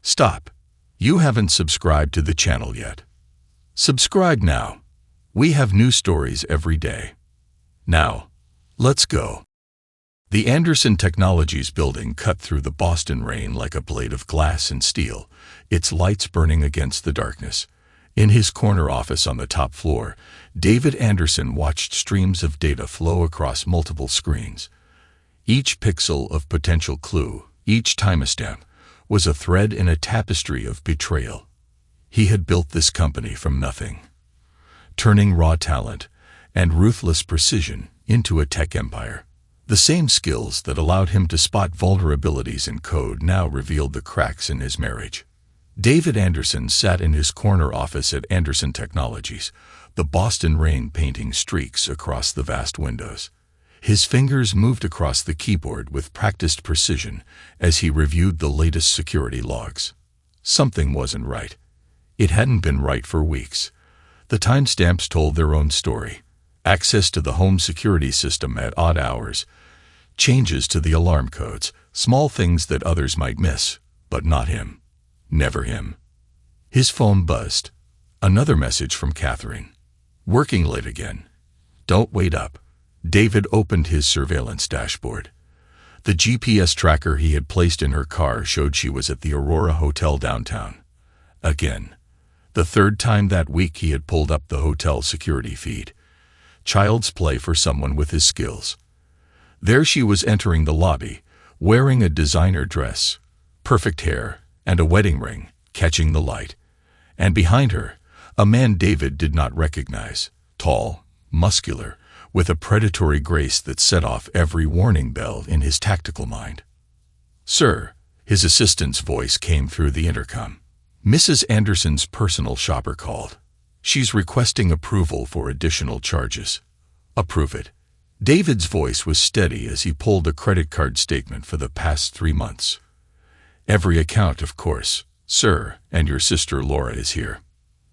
Stop. You haven't subscribed to the channel yet. Subscribe now. We have new stories every day. Now, let's go. The Anderson Technologies building cut through the Boston rain like a blade of glass and steel, its lights burning against the darkness. In his corner office on the top floor, David Anderson watched streams of data flow across multiple screens. Each pixel of potential clue, each timestamp, was a thread in a tapestry of betrayal. He had built this company from nothing, turning raw talent and ruthless precision into a tech empire. The same skills that allowed him to spot vulnerabilities in code now revealed the cracks in his marriage. David Anderson sat in his corner office at Anderson Technologies, the Boston rain painting streaks across the vast windows. His fingers moved across the keyboard with practiced precision as he reviewed the latest security logs. Something wasn't right. It hadn't been right for weeks. The timestamps told their own story. Access to the home security system at odd hours, changes to the alarm codes, small things that others might miss, but not him. Never him. His phone buzzed. Another message from Catherine. Working late again. Don't wait up. David opened his surveillance dashboard. The GPS tracker he had placed in her car showed she was at the Aurora Hotel downtown. Again. The third time that week he had pulled up the hotel security feed. Child's play for someone with his skills. There she was entering the lobby, wearing a designer dress, perfect hair, and a wedding ring, catching the light. And behind her, a man David did not recognize, tall, muscular, with a predatory grace that set off every warning bell in his tactical mind. "Sir," his assistant's voice came through the intercom. "Mrs. Anderson's personal shopper called. She's requesting approval for additional charges." "Approve it." David's voice was steady as he pulled a credit card statement for the past 3 months. "Every account, of course, sir, and your sister Laura is here."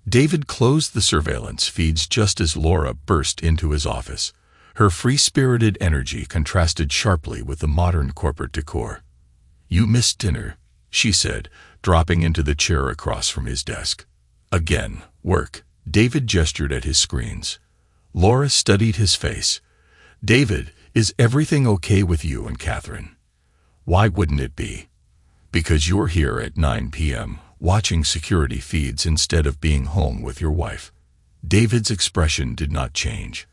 David closed the surveillance feeds just as Laura burst into his office. Her free-spirited energy contrasted sharply with the modern corporate decor. "You missed dinner," she said, dropping into the chair across from his desk. "Again, work." David gestured at his screens. Laura studied his face. "David, is everything okay with you and Catherine?" "Why wouldn't it be?" "Because you're here at 9 p.m., watching security feeds instead of being home with your wife." David's expression did not change.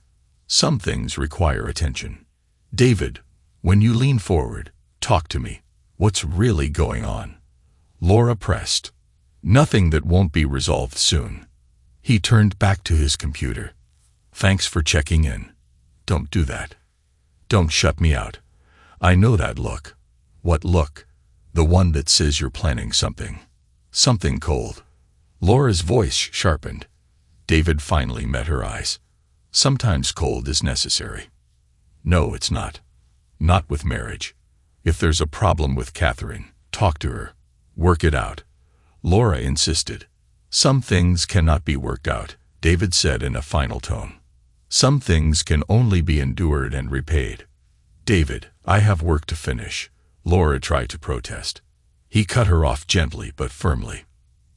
"Some things require attention." "David, when you lean forward, talk to me. What's really going on?" Laura pressed. "Nothing that won't be resolved soon." He turned back to his computer. "Thanks for checking in. Don't do that. Don't shut me out. I know that look." "What look?" "The one that says you're planning something. Something cold." Laura's voice sharpened. David finally met her eyes. "Sometimes cold is necessary." "No, it's not. Not with marriage. If there's a problem with Catherine, talk to her. Work it out." Laura insisted. "Some things cannot be worked out," David said in a final tone. "Some things can only be endured and repaid." "David, I have work to finish." Laura tried to protest. He cut her off gently but firmly.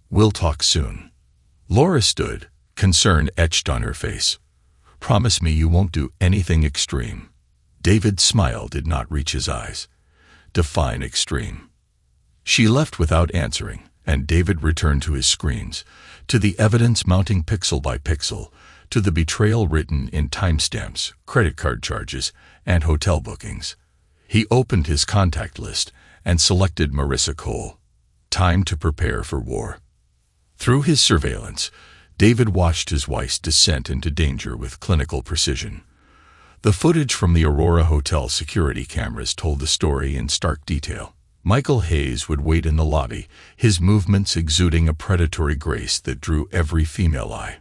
"We'll talk soon." Laura stood, concern etched on her face. "Promise me you won't do anything extreme." David's smile did not reach his eyes. "Define extreme." She left without answering, and David returned to his screens, to the evidence mounting pixel by pixel, to the betrayal written in timestamps, credit card charges, and hotel bookings. He opened his contact list and selected Marissa Cole. Time to prepare for war. Through his surveillance, David watched his wife's descent into danger with clinical precision. The footage from the Aurora Hotel security cameras told the story in stark detail. Michael Hayes would wait in the lobby, his movements exuding a predatory grace that drew every female eye.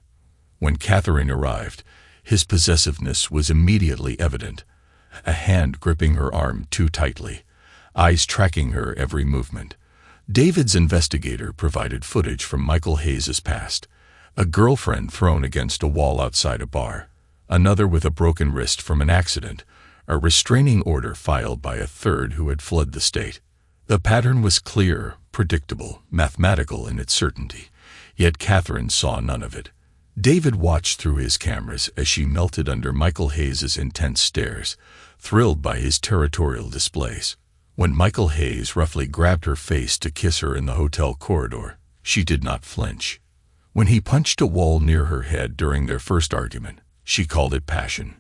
When Catherine arrived, his possessiveness was immediately evident, a hand gripping her arm too tightly, eyes tracking her every movement. David's investigator provided footage from Michael Hayes' past, a girlfriend thrown against a wall outside a bar, another with a broken wrist from an accident, a restraining order filed by a third who had fled the state. The pattern was clear, predictable, mathematical in its certainty, yet Catherine saw none of it. David watched through his cameras as she melted under Michael Hayes's intense stares, thrilled by his territorial displays. When Michael Hayes roughly grabbed her face to kiss her in the hotel corridor, she did not flinch. When he punched a wall near her head during their first argument, she called it passion.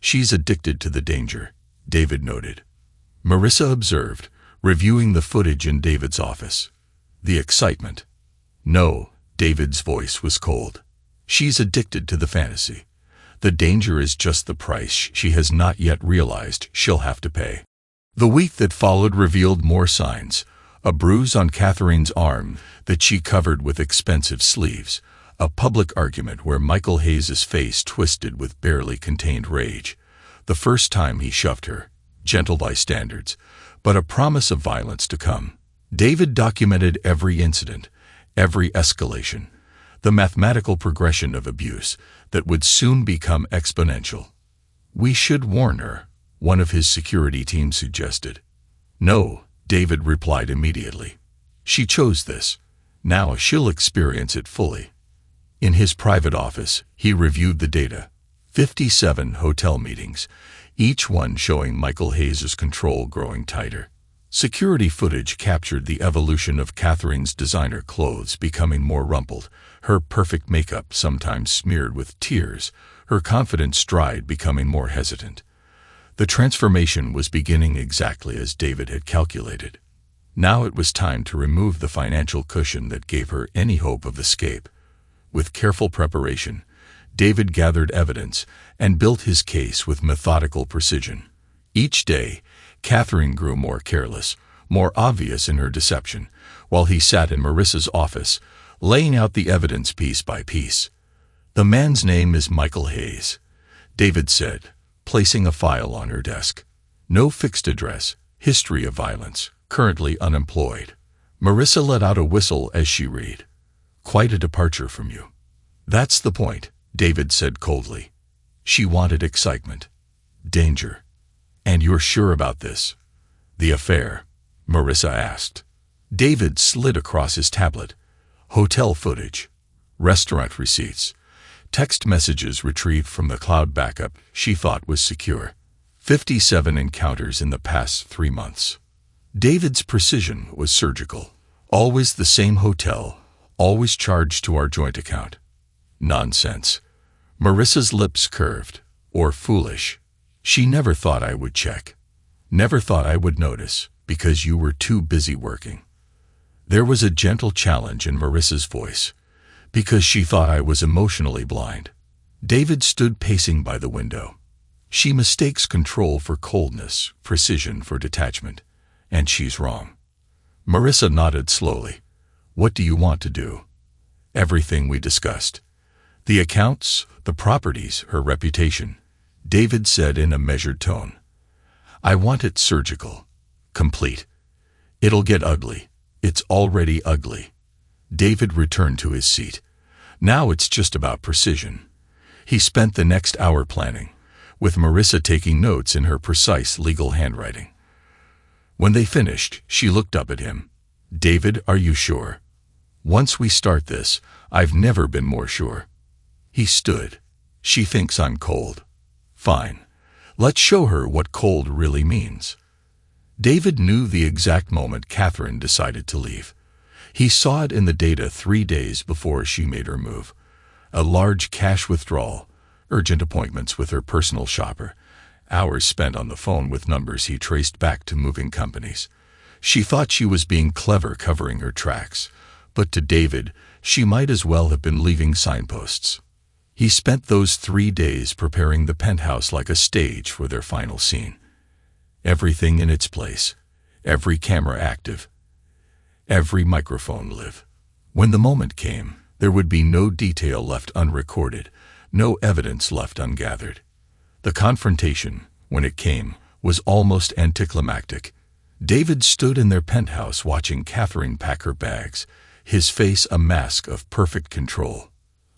"She's addicted to the danger," David noted. Marissa observed, reviewing the footage in David's office. The excitement. "No," David's voice was cold. "She's addicted to the fantasy. The danger is just the price she has not yet realized she'll have to pay." The week that followed revealed more signs. A bruise on Catherine's arm that she covered with expensive sleeves. A public argument where Michael Hayes's face twisted with barely contained rage. The first time he shoved her, gentle by standards, but a promise of violence to come. David documented every incident, every escalation, the mathematical progression of abuse that would soon become exponential. "We should warn her," one of his security team suggested. "No," David replied immediately. "She chose this. Now she'll experience it fully." In his private office, he reviewed the data. 57 hotel meetings, each one showing Michael Hayes's control growing tighter. Security footage captured the evolution of Catherine's designer clothes becoming more rumpled, her perfect makeup sometimes smeared with tears, her confident stride becoming more hesitant. The transformation was beginning exactly as David had calculated. Now it was time to remove the financial cushion that gave her any hope of escape. With careful preparation, David gathered evidence and built his case with methodical precision. Each day, Catherine grew more careless, more obvious in her deception, while he sat in Marissa's office, laying out the evidence piece by piece. "The man's name is Michael Hayes," David said, placing a file on her desk. "No fixed address, history of violence, currently unemployed." Marissa let out a whistle as she read. "Quite a departure from you." "That's the point," David said coldly. She wanted excitement. Danger. "And you're sure about this?" "The affair?" Marissa asked. David slid across his tablet. Hotel footage, restaurant receipts, text messages retrieved from the cloud backup she thought was secure. 57 encounters in the past 3 months. David's precision was surgical. Always the same hotel, always charged to our joint account. Nonsense. Marissa's lips curved. Or foolish. "She never thought I would check. Never thought I would notice, because you were too busy working." There was a gentle challenge in Marissa's voice. "Because she thought I was emotionally blind." David stood pacing by the window. "She mistakes control for coldness, precision for detachment, and she's wrong." Marissa nodded slowly. "What do you want to do?" "Everything we discussed. The accounts, the properties, her reputation," David said in a measured tone. "I want it surgical. Complete. It'll get ugly. It's already ugly." David returned to his seat. Now it's just about precision. He spent the next hour planning, with Marissa taking notes in her precise legal handwriting. When they finished, she looked up at him. "David, are you sure?" "Once we start this, I've never been more sure." He stood. "She thinks I'm cold. Fine. Let's show her what cold really means." David knew the exact moment Catherine decided to leave. He saw it in the data 3 days before she made her move. A large cash withdrawal, urgent appointments with her personal shopper, hours spent on the phone with numbers he traced back to moving companies. She thought she was being clever covering her tracks, but to David, she might as well have been leaving signposts. He spent those 3 days preparing the penthouse like a stage for their final scene. Everything in its place, every camera active, every microphone live. When the moment came, there would be no detail left unrecorded, no evidence left ungathered. The confrontation, when it came, was almost anticlimactic. David stood in their penthouse watching Catherine pack her bags, his face a mask of perfect control.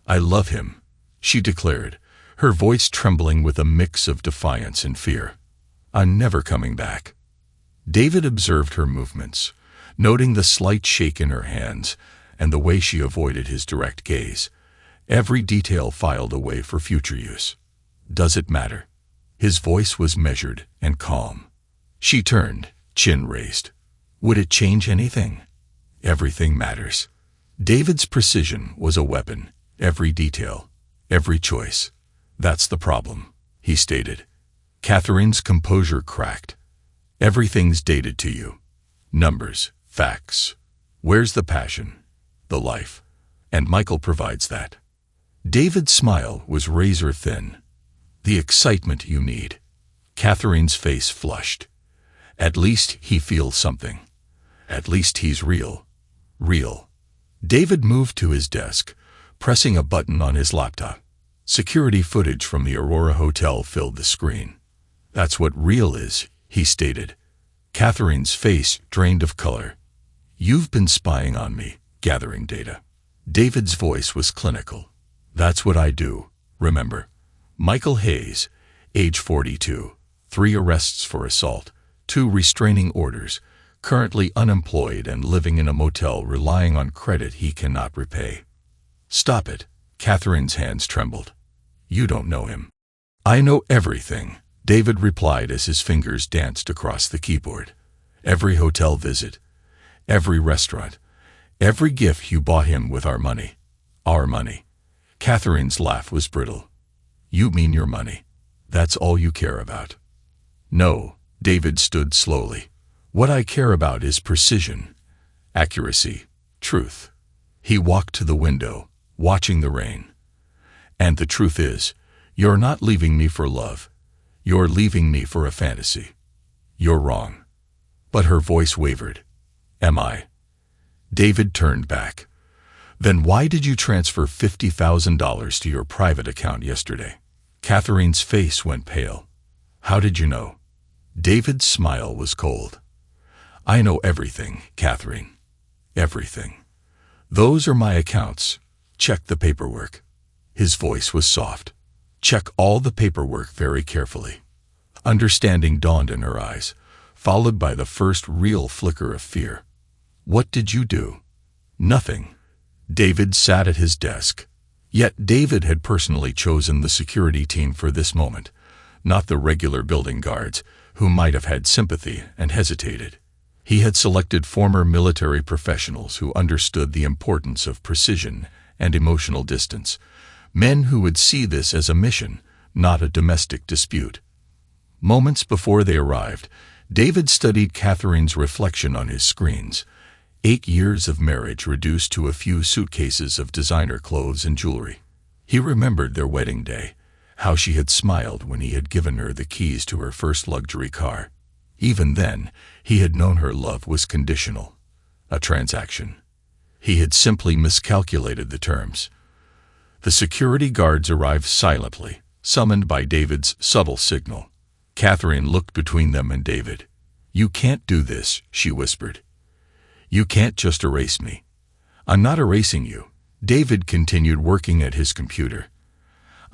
"I love him," she declared, her voice trembling with a mix of defiance and fear. "I'm never coming back." David observed her movements, noting the slight shake in her hands and the way she avoided his direct gaze. Every detail filed away for future use. Does it matter? His voice was measured and calm. She turned, chin raised. Would it change anything? Everything matters. David's precision was a weapon. Every detail, every choice. That's the problem, he stated. Catherine's composure cracked. Everything's dated to you. Numbers, facts. Where's the passion? The life. And Michael provides that. David's smile was razor thin. The excitement you need. Catherine's face flushed. At least he feels something. At least he's real. Real. David moved to his desk, pressing a button on his laptop. Security footage from the Aurora Hotel filled the screen. That's what real is, he stated. Catherine's face drained of color. You've been spying on me, gathering data. David's voice was clinical. That's what I do, remember. Michael Hayes, age 42, 3 arrests for assault, 2 restraining orders, currently unemployed and living in a motel relying on credit he cannot repay. Stop it. Catherine's hands trembled. You don't know him. I know everything, David replied as his fingers danced across the keyboard. Every hotel visit, every restaurant, every gift you bought him with our money. Our money. Catherine's laugh was brittle. You mean your money. That's all you care about. No, David stood slowly. What I care about is precision, accuracy, truth. He walked to the window, watching the rain. And the truth is, you're not leaving me for love. You're leaving me for a fantasy. You're wrong. But her voice wavered. Am I? David turned back. Then why did you transfer $50,000 to your private account yesterday? Catherine's face went pale. How did you know? David's smile was cold. I know everything, Catherine. Everything. Those are my accounts. Check the paperwork. His voice was soft. Check all the paperwork very carefully. Understanding dawned in her eyes, followed by the first real flicker of fear. What did you do? Nothing. David sat at his desk. Yet David had personally chosen the security team for this moment, not the regular building guards, who might have had sympathy and hesitated. He had selected former military professionals who understood the importance of precision and emotional distance, men who would see this as a mission, not a domestic dispute. Moments before they arrived, David studied Catherine's reflection on his screens. 8 years of marriage reduced to a few suitcases of designer clothes and jewelry. He remembered their wedding day, how she had smiled when he had given her the keys to her first luxury car. Even then, he had known her love was conditional, a transaction. He had simply miscalculated the terms. The security guards arrived silently, summoned by David's subtle signal. Catherine looked between them and David. You can't do this, she whispered. You can't just erase me. I'm not erasing you. David continued working at his computer.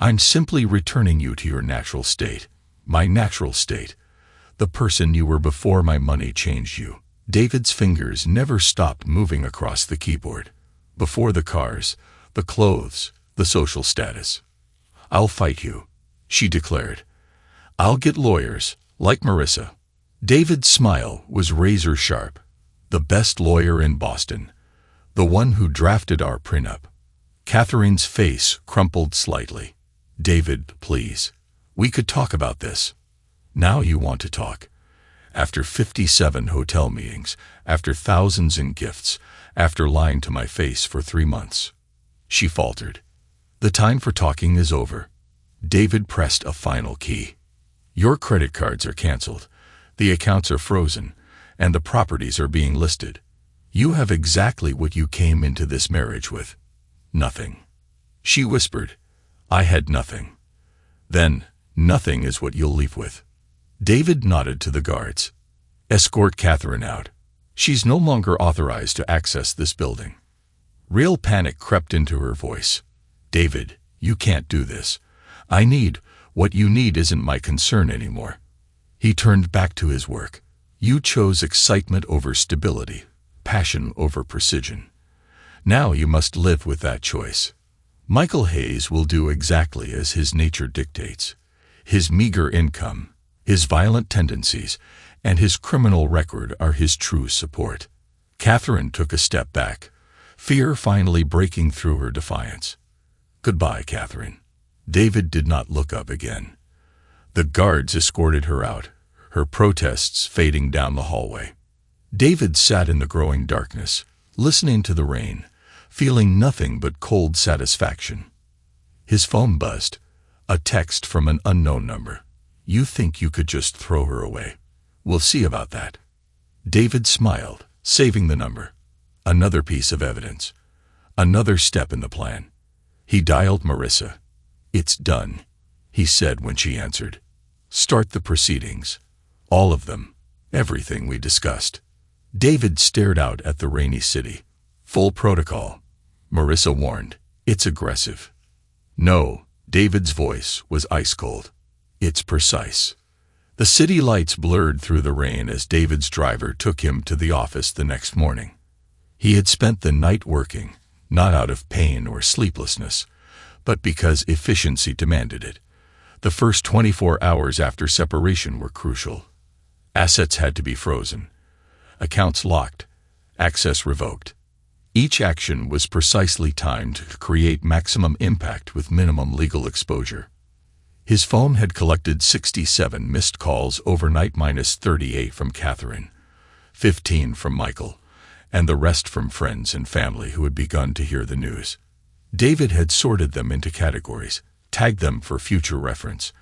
I'm simply returning you to your natural state. My natural state. The person you were before my money changed you. David's fingers never stopped moving across the keyboard. Before the cars, the clothes, the social status. I'll fight you, she declared. I'll get lawyers, like Marissa. David's smile was razor sharp. The best lawyer in Boston. The one who drafted our prenup. Catherine's face crumpled slightly. David, please. We could talk about this. Now you want to talk. After 57 hotel meetings, after thousands in gifts, after lying to my face for 3 months. She faltered. The time for talking is over. David pressed a final key. Your credit cards are canceled. The accounts are frozen, and the properties are being listed. You have exactly what you came into this marriage with. Nothing. She whispered. I had nothing. Then, nothing is what you'll leave with. David nodded to the guards. Escort Catherine out. She's no longer authorized to access this building. Real panic crept into her voice. David, you can't do this. What you need isn't my concern anymore. He turned back to his work. You chose excitement over stability, passion over precision. Now you must live with that choice. Michael Hayes will do exactly as his nature dictates. His meager income, his violent tendencies, and his criminal record are his true support. Catherine took a step back, fear finally breaking through her defiance. Goodbye, Catherine. David did not look up again. The guards escorted her out, her protests fading down the hallway. David sat in the growing darkness, listening to the rain, feeling nothing but cold satisfaction. His phone buzzed, a text from an unknown number. You think you could just throw her away? We'll see about that. David smiled, saving the number. Another piece of evidence. Another step in the plan. He dialed Marissa. It's done, he said when she answered. Start the proceedings. All of them. Everything we discussed. David stared out at the rainy city. Full protocol. Marissa warned. It's aggressive. No, David's voice was ice cold. It's precise. The city lights blurred through the rain as David's driver took him to the office the next morning. He had spent the night working, not out of pain or sleeplessness, but because efficiency demanded it. The first 24 hours after separation were crucial. Assets had to be frozen, accounts locked, access revoked. Each action was precisely timed to create maximum impact with minimum legal exposure. His phone had collected 67 missed calls overnight minus 38 from Catherine, 15 from Michael, and the rest from friends and family who had begun to hear the news. David had sorted them into categories, tagged them for future reference,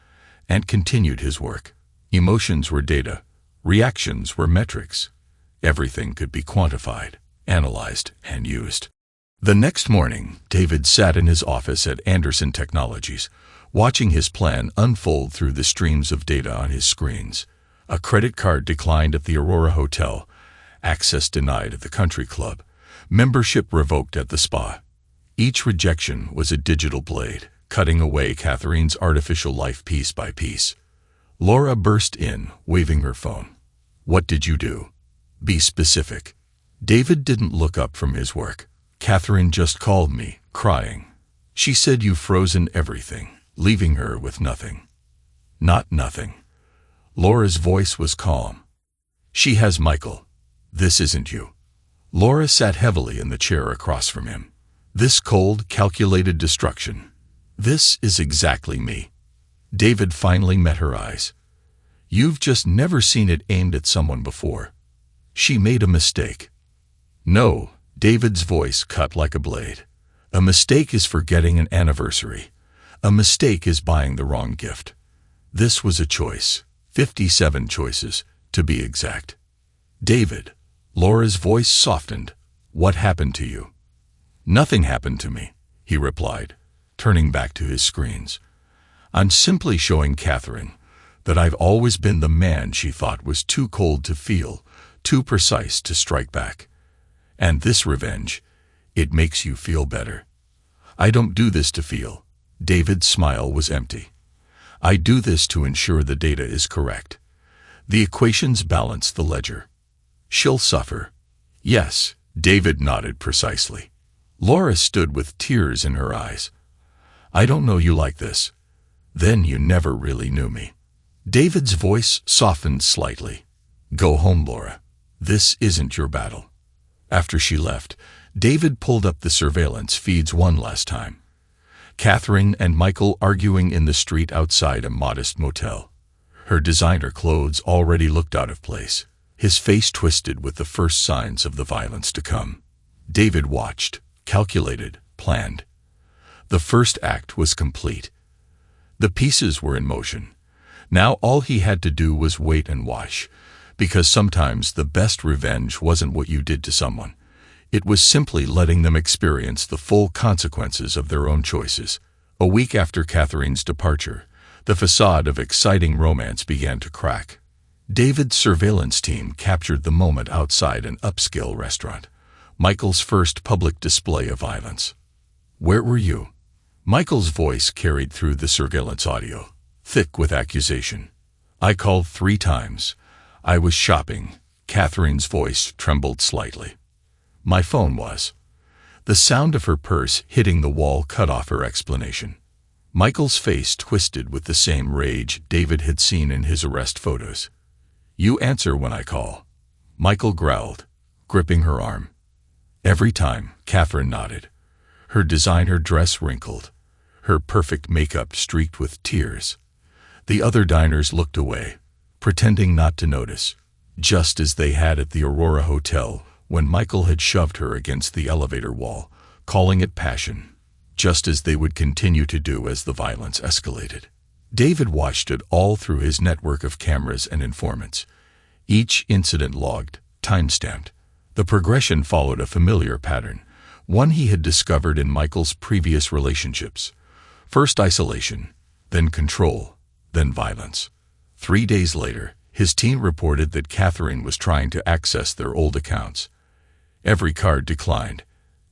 and continued his work. Emotions were data, reactions were metrics. Everything could be quantified, analyzed, and used. The next morning, David sat in his office at Anderson Technologies, watching his plan unfold through the streams of data on his screens. A credit card declined at the Aurora Hotel, access denied at the country club, membership revoked at the spa. Each rejection was a digital blade, cutting away Catherine's artificial life piece by piece. Laura burst in, waving her phone. What did you do? Be specific. David didn't look up from his work. Catherine just called me, crying. She said you've frozen everything, leaving her with nothing. Not nothing. Laura's voice was calm. She has Michael. This isn't you. Laura sat heavily in the chair across from him. This cold, calculated destruction. This is exactly me. David finally met her eyes. You've just never seen it aimed at someone before. She made a mistake. No, David's voice cut like a blade. A mistake is forgetting an anniversary. A mistake is buying the wrong gift. This was a choice. 57 choices, to be exact. David, Laura's voice softened. What happened to you? Nothing happened to me, he replied, turning back to his screens. I'm simply showing Catherine that I've always been the man she thought was too cold to feel, too precise to strike back. And this revenge, it makes you feel better. I don't do this to feel. David's smile was empty. I do this to ensure the data is correct. The equations balance the ledger. She'll suffer. Yes, David nodded precisely. Laura stood with tears in her eyes. I don't know you like this. Then you never really knew me. David's voice softened slightly. Go home, Laura. This isn't your battle. After she left, David pulled up the surveillance feeds one last time. Catherine and Michael arguing in the street outside a modest motel. Her designer clothes already looked out of place, his face twisted with the first signs of the violence to come. David watched, calculated, planned. The first act was complete. The pieces were in motion. Now all he had to do was wait and watch, because sometimes the best revenge wasn't what you did to someone. It was simply letting them experience the full consequences of their own choices. A week after Catherine's departure, the facade of exciting romance began to crack. David's surveillance team captured the moment outside an upscale restaurant, Michael's first public display of violence. Where were you? Michael's voice carried through the surveillance audio, thick with accusation. I called 3 times. I was shopping. Catherine's voice trembled slightly. My phone was. The sound of her purse hitting the wall cut off her explanation. Michael's face twisted with the same rage David had seen in his arrest photos. You answer when I call, Michael growled, gripping her arm. Every time, Catherine nodded. Her designer dress wrinkled, her perfect makeup streaked with tears. The other diners looked away, pretending not to notice, just as they had at the Aurora Hotel when Michael had shoved her against the elevator wall, calling it passion, just as they would continue to do as the violence escalated. David watched it all through his network of cameras and informants. Each incident logged, time-stamped. The progression followed a familiar pattern, one he had discovered in Michael's previous relationships. First isolation, then control, then violence. 3 days later, his team reported that Catherine was trying to access their old accounts. Every card declined.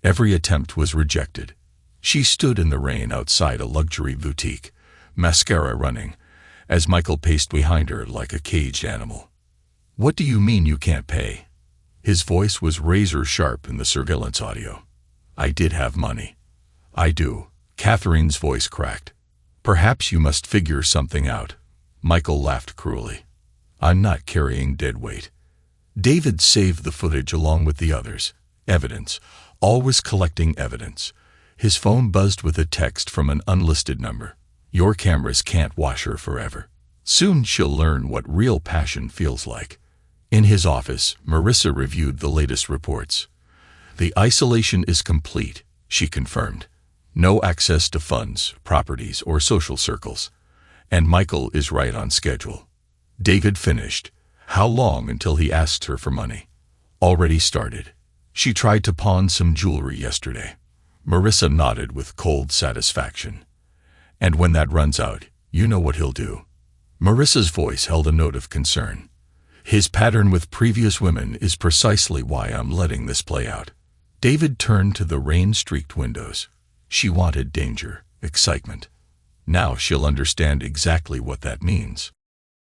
Every attempt was rejected. She stood in the rain outside a luxury boutique, mascara running, as Michael paced behind her like a caged animal. What do you mean you can't pay? His voice was razor-sharp in the surveillance audio. I did have money. I do. Catherine's voice cracked. Perhaps you must figure something out. Michael laughed cruelly. I'm not carrying dead weight. David saved the footage along with the others. Evidence. Always collecting evidence. His phone buzzed with a text from an unlisted number. Your cameras can't wash her forever. Soon she'll learn what real passion feels like. In his office, Marissa reviewed the latest reports. The isolation is complete, she confirmed. No access to funds, properties, or social circles. And Michael is right on schedule. David finished. How long until he asks her for money? Already started. She tried to pawn some jewelry yesterday. Marissa nodded with cold satisfaction. And when that runs out, you know what he'll do. Marissa's voice held a note of concern. His pattern with previous women is precisely why I'm letting this play out. David turned to the rain-streaked windows. She wanted danger, excitement. Now she'll understand exactly what that means.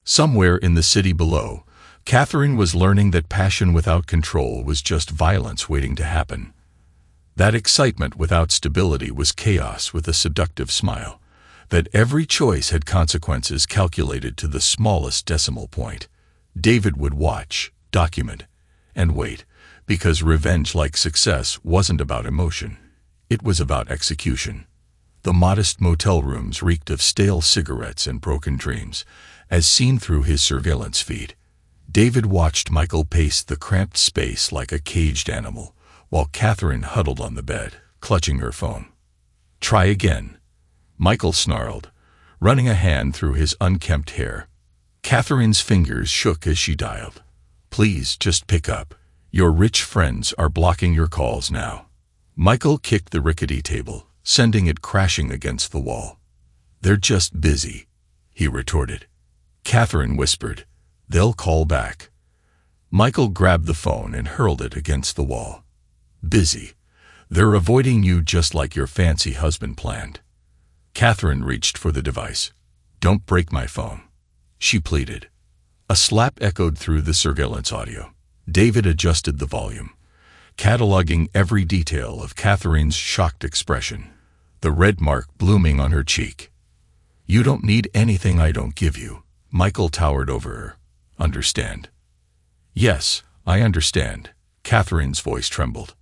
Somewhere in the city below, Catherine was learning that passion without control was just violence waiting to happen. That excitement without stability was chaos with a seductive smile. That every choice had consequences calculated to the smallest decimal point. David would watch, document, and wait, because revenge like success wasn't about emotion. It was about execution. The modest motel rooms reeked of stale cigarettes and broken dreams, as seen through his surveillance feed. David watched Michael pace the cramped space like a caged animal, while Catherine huddled on the bed, clutching her phone. Try again, Michael snarled, running a hand through his unkempt hair. Catherine's fingers shook as she dialed. Please just pick up. Your rich friends are blocking your calls now. Michael kicked the rickety table, sending it crashing against the wall. They're just busy, he retorted. Catherine whispered, they'll call back. Michael grabbed the phone and hurled it against the wall. Busy. They're avoiding you just like your fancy husband planned. Catherine reached for the device. Don't break my phone, she pleaded. A slap echoed through the surveillance audio. David adjusted the volume, cataloging every detail of Catherine's shocked expression, the red mark blooming on her cheek. You don't need anything I don't give you. Michael towered over her. Understand? Yes, I understand. Catherine's voice trembled.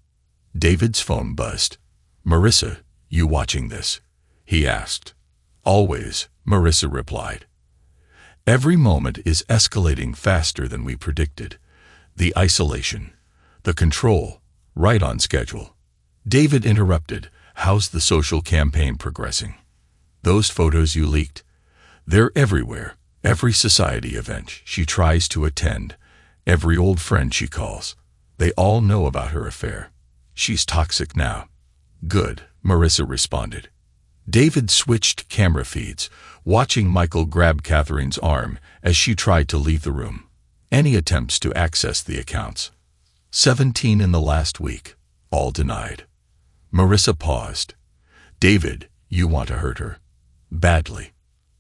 David's phone buzzed. Marissa, you watching this? He asked. Always, Marissa replied. Every moment is escalating faster than we predicted. The isolation, the control, right on schedule. David interrupted. How's the social campaign progressing? Those photos you leaked? They're everywhere. Every society event she tries to attend, every old friend she calls. They all know about her affair. She's toxic now. Good, Marissa responded. David switched camera feeds, watching Michael grab Catherine's arm as she tried to leave the room. Any attempts to access the accounts? 17 in the last week, all denied. Marissa paused. David, you want to hurt her? Badly.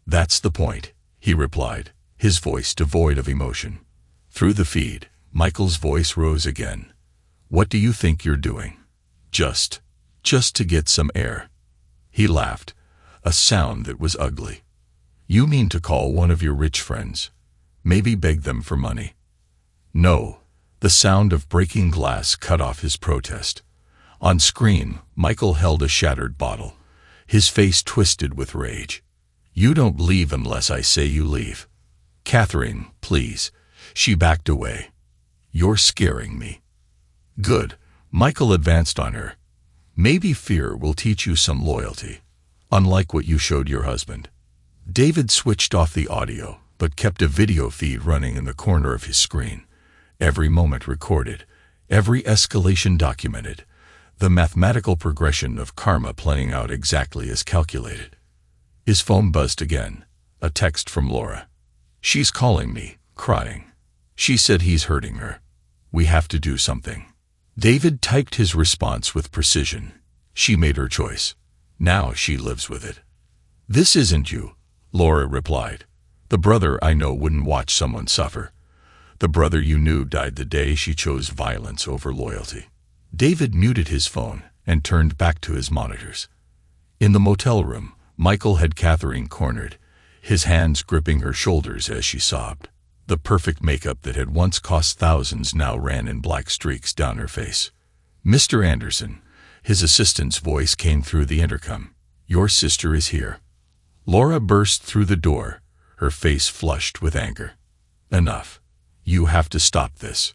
That's the point, he replied, his voice devoid of emotion. Through the feed, Michael's voice rose again. What do you think you're doing? Just to get some air. He laughed, a sound that was ugly. You mean to call one of your rich friends? Maybe beg them for money? No. The sound of breaking glass cut off his protest. On screen, Michael held a shattered bottle, his face twisted with rage. You don't leave unless I say you leave. Catherine, please. She backed away. You're scaring me. Good. Michael advanced on her. Maybe fear will teach you some loyalty, unlike what you showed your husband. David switched off the audio, but kept a video feed running in the corner of his screen. Every moment recorded, every escalation documented, the mathematical progression of karma playing out exactly as calculated. His phone buzzed again, a text from Laura. She's calling me, crying. She said he's hurting her. We have to do something. David typed his response with precision. She made her choice. Now she lives with it. This isn't you, Laura replied. The brother I know wouldn't watch someone suffer. The brother you knew died the day she chose violence over loyalty. David muted his phone and turned back to his monitors. In the motel room, Michael had Catherine cornered, his hands gripping her shoulders as she sobbed. The perfect makeup that had once cost thousands now ran in black streaks down her face. Mr. Anderson, his assistant's voice came through the intercom. Your sister is here. Laura burst through the door, her face flushed with anger. Enough. You have to stop this.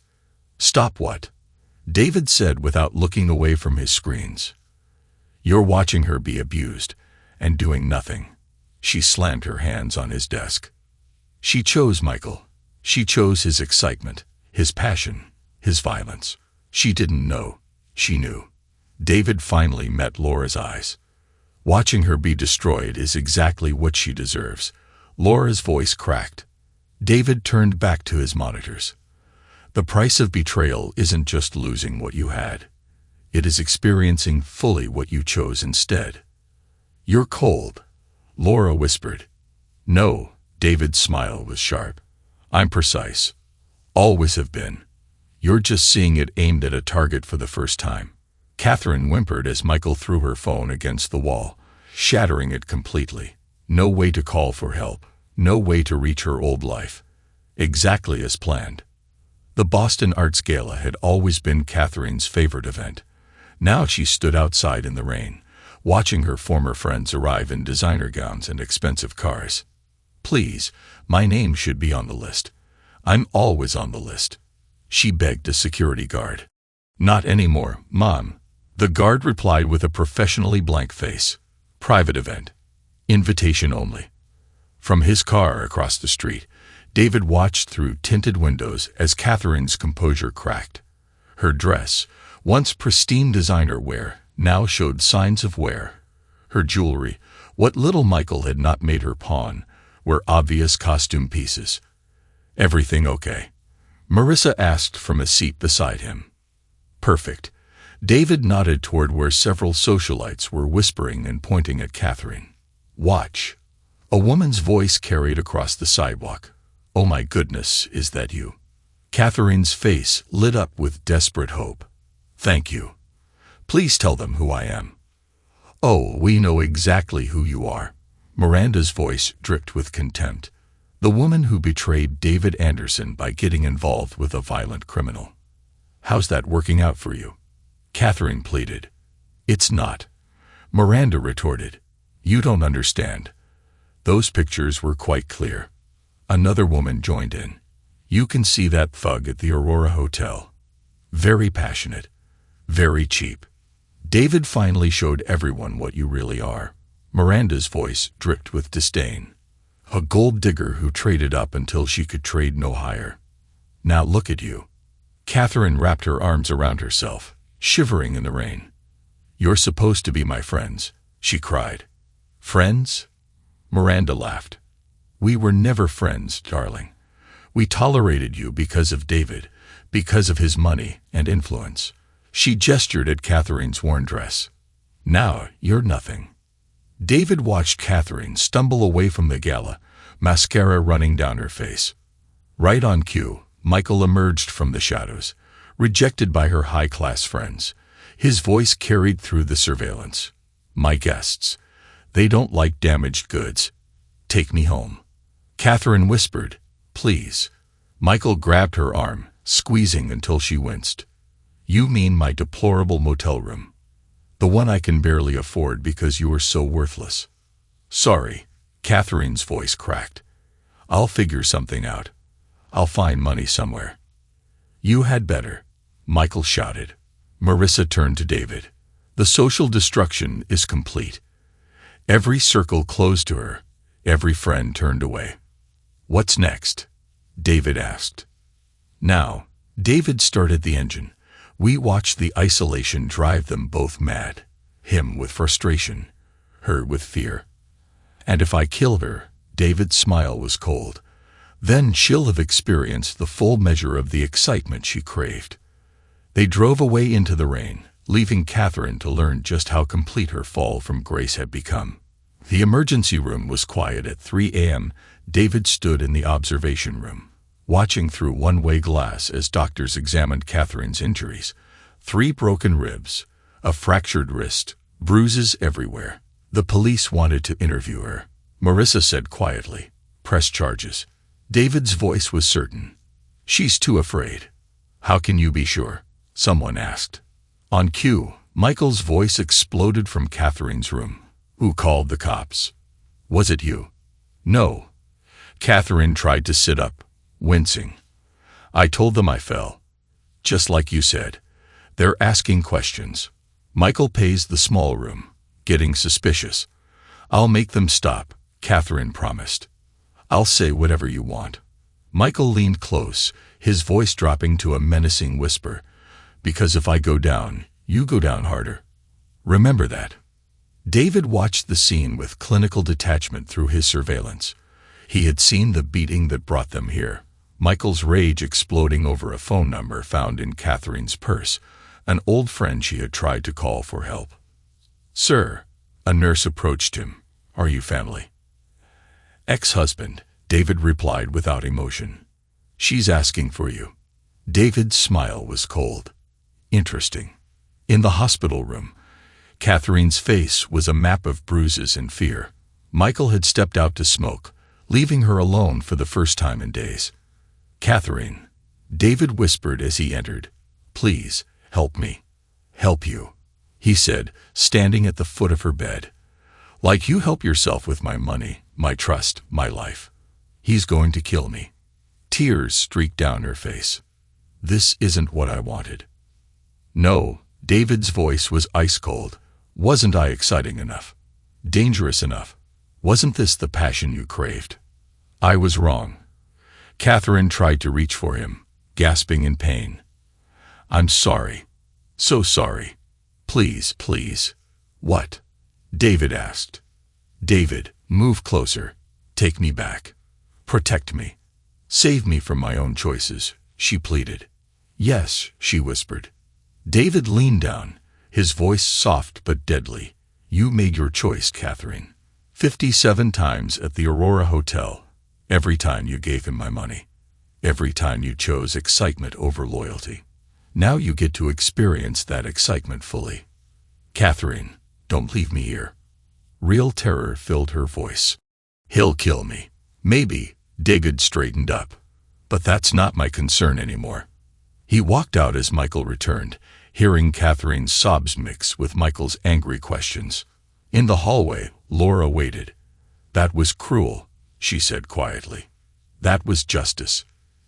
Stop what? David said without looking away from his screens. You're watching her be abused, and doing nothing. She slammed her hands on his desk. She chose Michael. She chose his excitement, his passion, his violence. She didn't know. She knew. David finally met Laura's eyes. Watching her be destroyed is exactly what she deserves. Laura's voice cracked. David turned back to his monitors. The price of betrayal isn't just losing what you had. It is experiencing fully what you chose instead. You're cold, Laura whispered. No, David's smile was sharp. I'm precise. Always have been. You're just seeing it aimed at a target for the first time. Catherine whimpered as Michael threw her phone against the wall, shattering it completely. No way to call for help. No way to reach her old life. Exactly as planned. The Boston Arts Gala had always been Catherine's favorite event. Now she stood outside in the rain, watching her former friends arrive in designer gowns and expensive cars. Please, my name should be on the list. I'm always on the list. She begged a security guard. Not anymore, Mom. The guard replied with a professionally blank face. Private event. Invitation only. From his car across the street, David watched through tinted windows as Catherine's composure cracked. Her dress, once pristine designer wear, now showed signs of wear. Her jewelry, what little Michael had not made her pawn, were obvious costume pieces. Everything okay? Marissa asked from a seat beside him. Perfect. David nodded toward where several socialites were whispering and pointing at Catherine. Watch. A woman's voice carried across the sidewalk. Oh my goodness, is that you? Catherine's face lit up with desperate hope. Thank you. Please tell them who I am. Oh, we know exactly who you are. Miranda's voice dripped with contempt. The woman who betrayed David Anderson by getting involved with a violent criminal. How's that working out for you? Catherine pleaded. It's not. Miranda retorted. You don't understand. Those pictures were quite clear. Another woman joined in. You can see that thug at the Aurora Hotel. Very passionate. Very cheap. David finally showed everyone what you really are. Miranda's voice dripped with disdain. A gold digger who traded up until she could trade no higher. Now look at you. Catherine wrapped her arms around herself, shivering in the rain. You're supposed to be my friends, she cried. Friends? Miranda laughed. We were never friends, darling. We tolerated you because of David, because of his money and influence. She gestured at Catherine's worn dress. Now you're nothing. David watched Catherine stumble away from the gala, mascara running down her face. Right on cue, Michael emerged from the shadows, rejected by her high-class friends. His voice carried through the surveillance. "My guests. They don't like damaged goods. Take me home." Catherine whispered, "Please." Michael grabbed her arm, squeezing until she winced. "You mean my deplorable motel room? The one I can barely afford because you are so worthless." "Sorry." Catherine's voice cracked. "I'll figure something out. I'll find money somewhere." "You had better," Michael shouted. Marissa turned to David. "The social destruction is complete." Every circle closed to her. Every friend turned away. "What's next?" David asked. Now, David started the engine. We watched the isolation drive them both mad. Him with frustration, her with fear. "And if I kill her," David's smile was cold, "then she'll have experienced the full measure of the excitement she craved." They drove away into the rain, leaving Catherine to learn just how complete her fall from grace had become. The emergency room was quiet at 3 a.m. David stood in the observation room, watching through one-way glass as doctors examined Catherine's injuries. 3 broken ribs, a fractured wrist, bruises everywhere. The police wanted to interview her. Marissa said quietly, "Press charges." David's voice was certain. "She's too afraid." "How can you be sure?" someone asked. On cue, Michael's voice exploded from Catherine's room. "Who called the cops? Was it you?" "No." Catherine tried to sit up, wincing. "I told them I fell. Just like you said. They're asking questions." Michael paced the small room, getting suspicious. "I'll make them stop," Catherine promised. "I'll say whatever you want." Michael leaned close, his voice dropping to a menacing whisper. "Because if I go down, you go down harder. Remember that." David watched the scene with clinical detachment through his surveillance. He had seen the beating that brought them here, Michael's rage exploding over a phone number found in Catherine's purse, an old friend she had tried to call for help. "Sir," a nurse approached him. "Are you family?" "Ex-husband," David replied without emotion. "She's asking for you." David's smile was cold. "Interesting." In the hospital room, Catherine's face was a map of bruises and fear. Michael had stepped out to smoke, leaving her alone for the first time in days. "Catherine," David whispered as he entered. "Please, help me." "Help you," he said, standing at the foot of her bed. "Like you help yourself with my money, my trust, my life. He's going to kill me." Tears streaked down her face. "This isn't what I wanted." "No," David's voice was ice cold. "Wasn't I exciting enough? Dangerous enough? Wasn't this the passion you craved?" "I was wrong." Catherine tried to reach for him, gasping in pain. "I'm sorry. So sorry. Please, please." "What?" David asked. "David, move closer. Take me back. Protect me. Save me from my own choices," she pleaded. "Yes," she whispered. David leaned down, his voice soft but deadly. "You made your choice, Catherine. 57 times at the Aurora Hotel. Every time you gave him my money. Every time you chose excitement over loyalty. Now you get to experience that excitement fully. Catherine, don't leave me here." Real terror filled her voice. "He'll kill me." "Maybe," David straightened up. "But that's not my concern anymore." He walked out as Michael returned, hearing Catherine's sobs mix with Michael's angry questions. In the hallway, Laura waited. "That was cruel," she said quietly. "That was justice."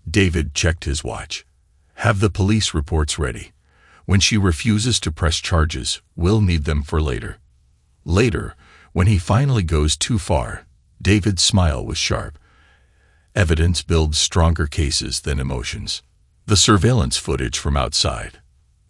David checked his watch. "Have the police reports ready. When she refuses to press charges, we'll need them for later." Later, when he finally goes too far, David's smile was sharp. Evidence builds stronger cases than emotions. The surveillance footage from outside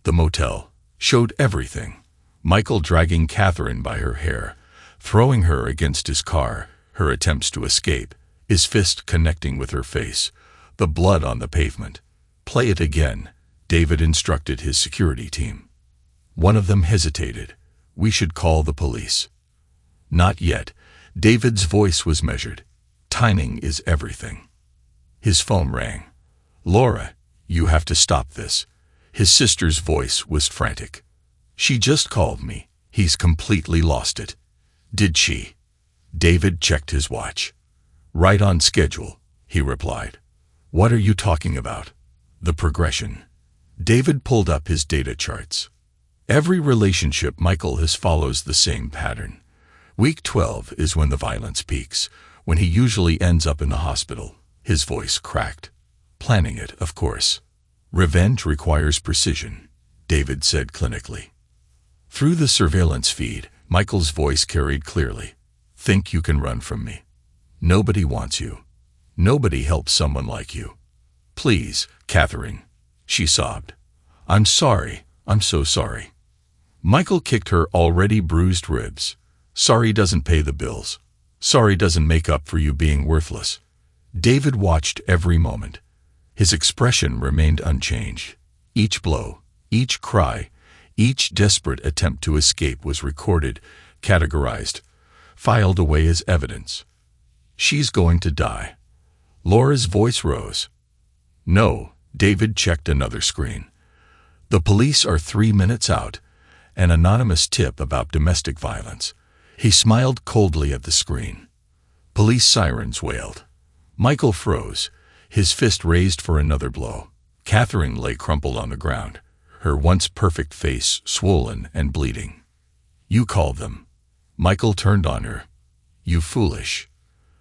the motel showed everything. Michael dragging Catherine by her hair, throwing her against his car, her attempts to escape, his fist connecting with her face, the blood on the pavement. "Play it again," David instructed his security team. One of them hesitated. "We should call the police." "Not yet." David's voice was measured. "Timing is everything." His phone rang. "Laura, you have to stop this." His sister's voice was frantic. "She just called me. He's completely lost it." "Did she?" David checked his watch. "Right on schedule," he replied. "What are you talking about?" "The progression." David pulled up his data charts. Every relationship Michael has follows the same pattern. Week 12 is when the violence peaks, when he usually ends up in the hospital. His voice cracked. "Planning it, of course." "Revenge requires precision," David said clinically. Through the surveillance feed, Michael's voice carried clearly. "Think you can run from me? Nobody wants you. Nobody helps someone like you. Please, Catherine," she sobbed. "I'm sorry. I'm so sorry." Michael kicked her already bruised ribs. "Sorry doesn't pay the bills. Sorry doesn't make up for you being worthless." David watched every moment. His expression remained unchanged. Each blow, each cry, each desperate attempt to escape was recorded, categorized, filed away as evidence. "She's going to die." Laura's voice rose. "No," David checked another screen. "The police are 3 minutes out. An anonymous tip about domestic violence." He smiled coldly at the screen. Police sirens wailed. Michael froze, his fist raised for another blow. Catherine lay crumpled on the ground, her once perfect face swollen and bleeding. "You called them." Michael turned on her. "You foolish."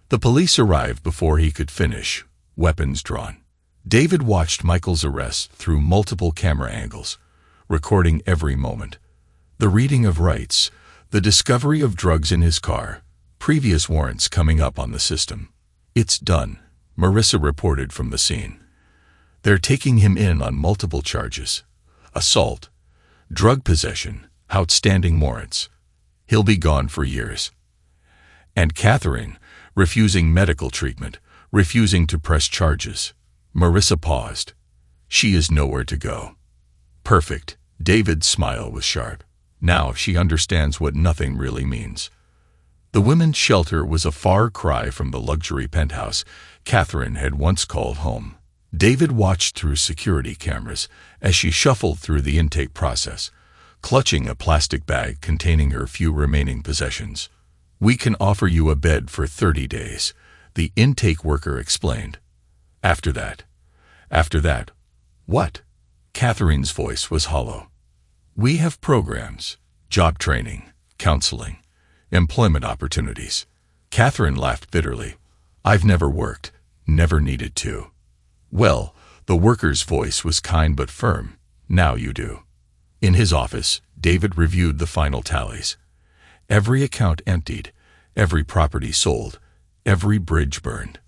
The police arrived before he could finish, weapons drawn. David watched Michael's arrest through multiple camera angles, recording every moment. The reading of rights, the discovery of drugs in his car, previous warrants coming up on the system. "It's done," Marissa reported from the scene. "They're taking him in on multiple charges. Assault, drug possession, outstanding warrants. He'll be gone for years." And Catherine, refusing medical treatment, refusing to press charges. Marissa paused. "She is nowhere to go." "Perfect." David's smile was sharp. Now she understands what nothing really means. The women's shelter was a far cry from the luxury penthouse Catherine had once called home. David watched through security cameras as she shuffled through the intake process, clutching a plastic bag containing her few remaining possessions. "We can offer you a bed for 30 days, the intake worker explained. After that." "After that, what?" Catherine's voice was hollow. "We have programs, job training, counseling, employment opportunities." Catherine laughed bitterly. "I've never worked, never needed to." "Well," the worker's voice was kind but firm, "now you do." In his office, David reviewed the final tallies. Every account emptied, every property sold, every bridge burned.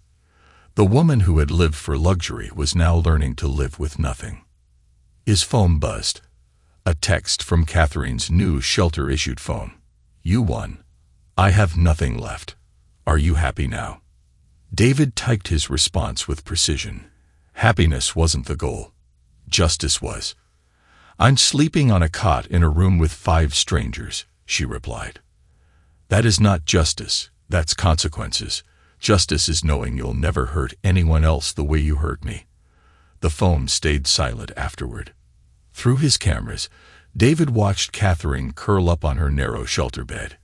The woman who had lived for luxury was now learning to live with nothing. His phone buzzed. A text from Catherine's new shelter-issued phone. "You won. I have nothing left. Are you happy now?" David typed his response with precision. Happiness wasn't the goal. Justice was. "I'm sleeping on a cot in a room with 5 strangers," she replied. "That is not justice, that's consequences. Justice is knowing you'll never hurt anyone else the way you hurt me." The phone stayed silent afterward. Through his cameras, David watched Catherine curl up on her narrow shelter bed.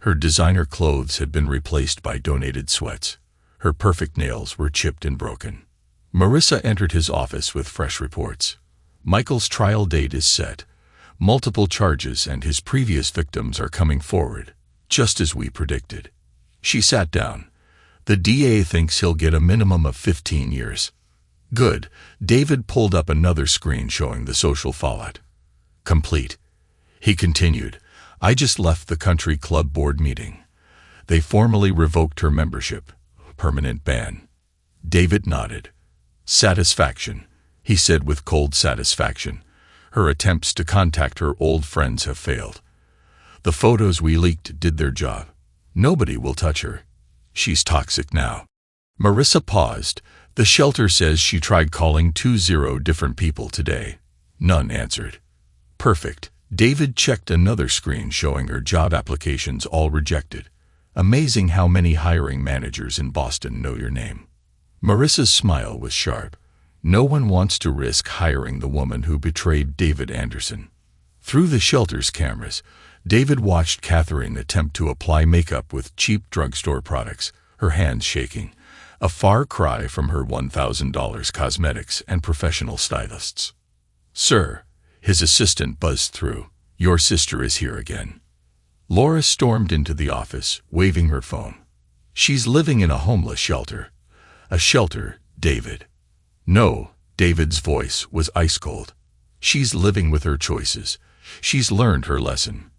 Her designer clothes had been replaced by donated sweats. Her perfect nails were chipped and broken. Marissa entered his office with fresh reports. "Michael's trial date is set. Multiple charges and his previous victims are coming forward, just as we predicted." She sat down. "The DA thinks he'll get a minimum of 15 years. "Good." David pulled up another screen showing the social fallout. "Complete." He continued, "I just left the country club board meeting. They formally revoked her membership. Permanent ban." David nodded. "Satisfaction," he said with cold satisfaction. "Her attempts to contact her old friends have failed. The photos we leaked did their job. Nobody will touch her. She's toxic now." Marissa paused. "The shelter says she tried calling 20 different people today. None answered." "Perfect." David checked another screen showing her job applications all rejected. "Amazing how many hiring managers in Boston know your name." Marissa's smile was sharp. No one wants to risk hiring the woman who betrayed David Anderson. Through the shelter's cameras, David watched Catherine attempt to apply makeup with cheap drugstore products, her hands shaking, a far cry from her $1,000 cosmetics and professional stylists. "Sir," his assistant buzzed through, "your sister is here again." Laura stormed into the office, waving her phone. "She's living in a homeless shelter." "A shelter, David." "No," David's voice was ice cold. "She's living with her choices. She's learned her lesson."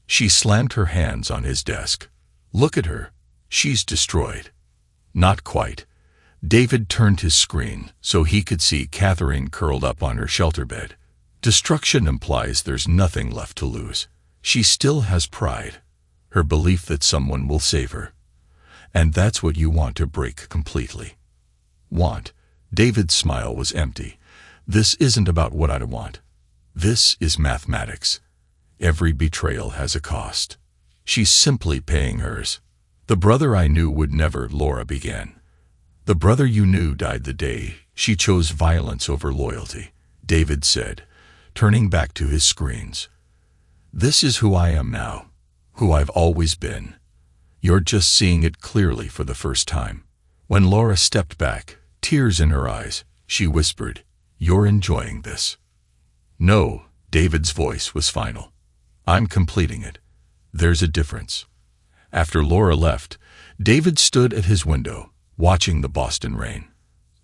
She slammed her hands on his desk. "Look at her. She's destroyed." "Not quite." David turned his screen so he could see Catherine curled up on her shelter bed. "Destruction implies there's nothing left to lose. She still has pride, her belief that someone will save her. And that's what you want to break completely." "Want?" David's smile was empty. "This isn't about what I want. This is mathematics. Every betrayal has a cost. She's simply paying hers." "The brother I knew would never," Laura began. "The brother you knew died the day she chose violence over loyalty," David said, turning back to his screens. "This is who I am now, who I've always been. You're just seeing it clearly for the first time." When Laura stepped back, tears in her eyes, she whispered, "You're enjoying this." "No," David's voice was final. "I'm completing it. There's a difference." After Laura left, David stood at his window, watching the Boston rain.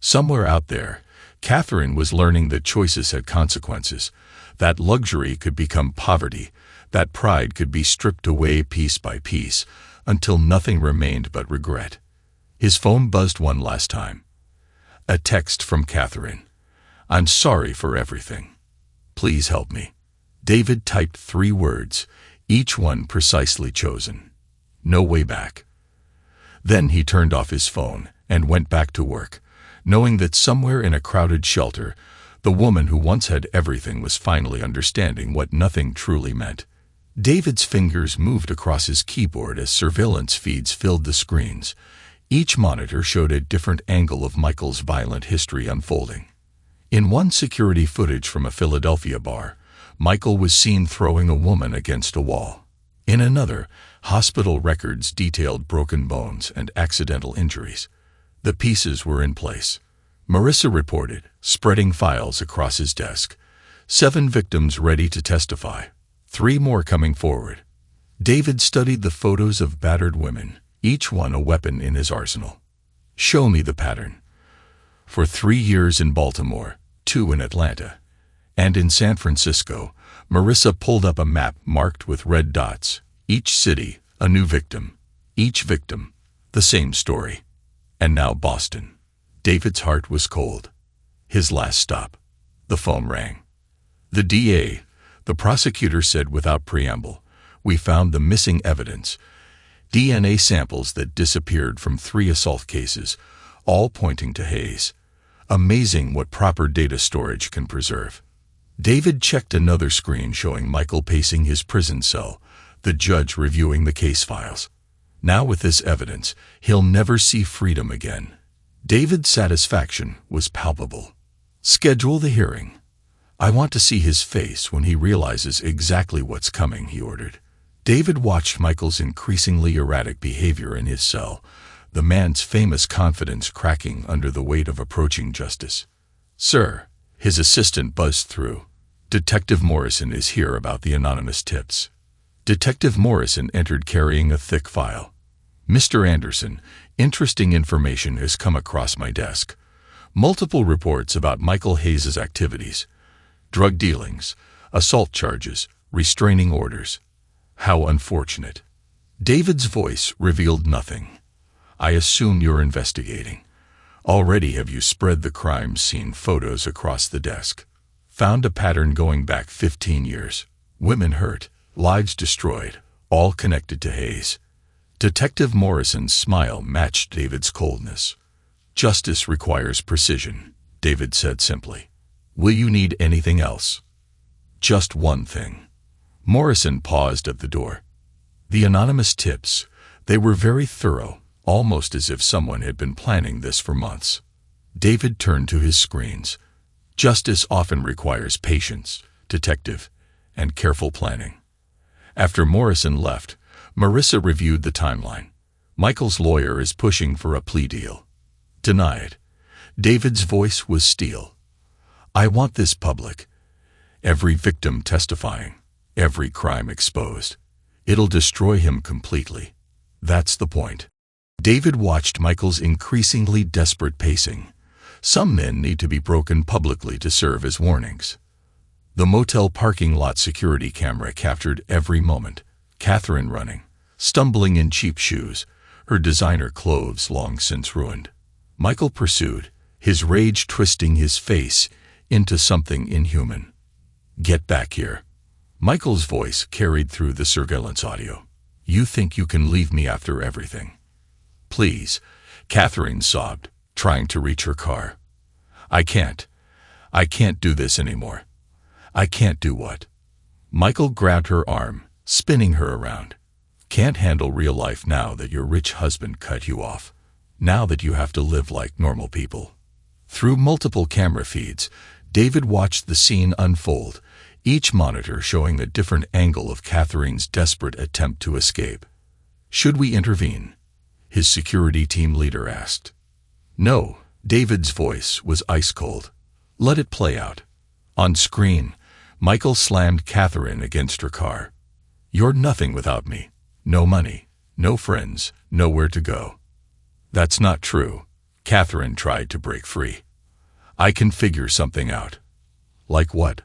Somewhere out there, Catherine was learning that choices had consequences, that luxury could become poverty, that pride could be stripped away piece by piece, until nothing remained but regret. His phone buzzed one last time. A text from Catherine. "I'm sorry for everything. Please help me." David typed 3 words, each one precisely chosen. No way back. Then he turned off his phone and went back to work, knowing that somewhere in a crowded shelter, the woman who once had everything was finally understanding what nothing truly meant. David's fingers moved across his keyboard as surveillance feeds filled the screens. Each monitor showed a different angle of Michael's violent history unfolding. In one security footage from a Philadelphia bar, Michael was seen throwing a woman against a wall. In another, hospital records detailed broken bones and accidental injuries. The pieces were in place. Marissa reported, spreading files across his desk. 7 victims ready to testify. 3 more coming forward. David studied the photos of battered women, each one a weapon in his arsenal. "Show me the pattern." For 3 years in Baltimore, 2 in Atlanta, and in San Francisco, Marissa pulled up a map marked with red dots. Each city, a new victim. Each victim, the same story. And now Boston. David's heart was cold. His last stop. The phone rang. The DA, the prosecutor, said without preamble, "We found the missing evidence. DNA samples that disappeared from 3 assault cases, all pointing to Hayes. Amazing what proper data storage can preserve." David checked another screen showing Michael pacing his prison cell, the judge reviewing the case files. Now with this evidence, he'll never see freedom again. David's satisfaction was palpable. "Schedule the hearing. I want to see his face when he realizes exactly what's coming," he ordered. David watched Michael's increasingly erratic behavior in his cell, the man's famous confidence cracking under the weight of approaching justice. "Sir," his assistant buzzed through, "Detective Morrison is here about the anonymous tips." Detective Morrison entered carrying a thick file. "Mr. Anderson, interesting information has come across my desk. Multiple reports about Michael Hayes' activities. Drug dealings, assault charges, restraining orders. How unfortunate." David's voice revealed nothing. "I assume you're investigating. Already have you spread the crime scene photos across the desk? Found a pattern going back 15 years. Women hurt, lives destroyed, all connected to Hayes." Detective Morrison's smile matched David's coldness. "Justice requires precision," David said simply. "Will you need anything else?" "Just one thing." Morrison paused at the door. The anonymous tips, they were very thorough, almost as if someone had been planning this for months. David turned to his screens. Justice often requires patience, detective, and careful planning. After Morrison left, Marissa reviewed the timeline. Michael's lawyer is pushing for a plea deal. Denied. David's voice was steel. I want this public. Every victim testifying. Every crime exposed. It'll destroy him completely. That's the point. David watched Michael's increasingly desperate pacing. Some men need to be broken publicly to serve as warnings. The motel parking lot security camera captured every moment. Catherine running, stumbling in cheap shoes, her designer clothes long since ruined. Michael pursued, his rage twisting his face into something inhuman. Get back here. Michael's voice carried through the surveillance audio. You think you can leave me after everything? Please, Catherine sobbed, trying to reach her car. I can't do this anymore. I can't do what? Michael grabbed her arm, spinning her around. Can't handle real life now that your rich husband cut you off. Now that you have to live like normal people. Through multiple camera feeds, David watched the scene unfold, each monitor showing a different angle of Catherine's desperate attempt to escape. Should we intervene? His security team leader asked. No, David's voice was ice cold. Let it play out. On screen, Michael slammed Catherine against her car. You're nothing without me. No money, no friends, nowhere to go. That's not true. Catherine tried to break free. I can figure something out. Like what?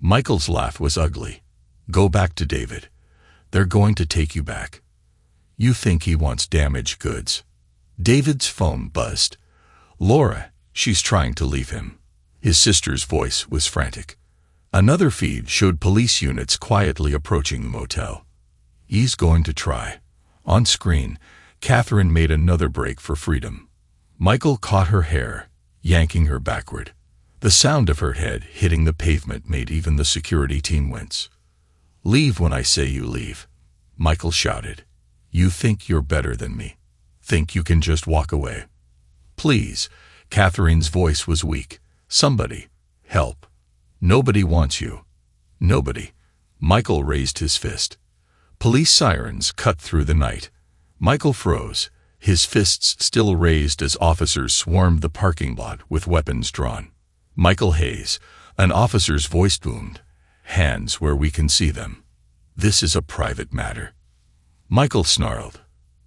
Michael's laugh was ugly. Go back to David. They're going to take you back. You think he wants damaged goods? David's phone buzzed. Laura, she's trying to leave him. His sister's voice was frantic. Another feed showed police units quietly approaching the motel. He's going to try. On screen, Catherine made another break for freedom. Michael caught her hair, yanking her backward. The sound of her head hitting the pavement made even the security team wince. Leave when I say you leave, Michael shouted. You think you're better than me. Think you can just walk away. Please, Catherine's voice was weak. Somebody, help. Nobody wants you. Nobody. Michael raised his fist. Police sirens cut through the night. Michael froze, his fists still raised as officers swarmed the parking lot with weapons drawn. Michael Hayes, an officer's voice boomed. Hands where we can see them. This is a private matter. Michael snarled.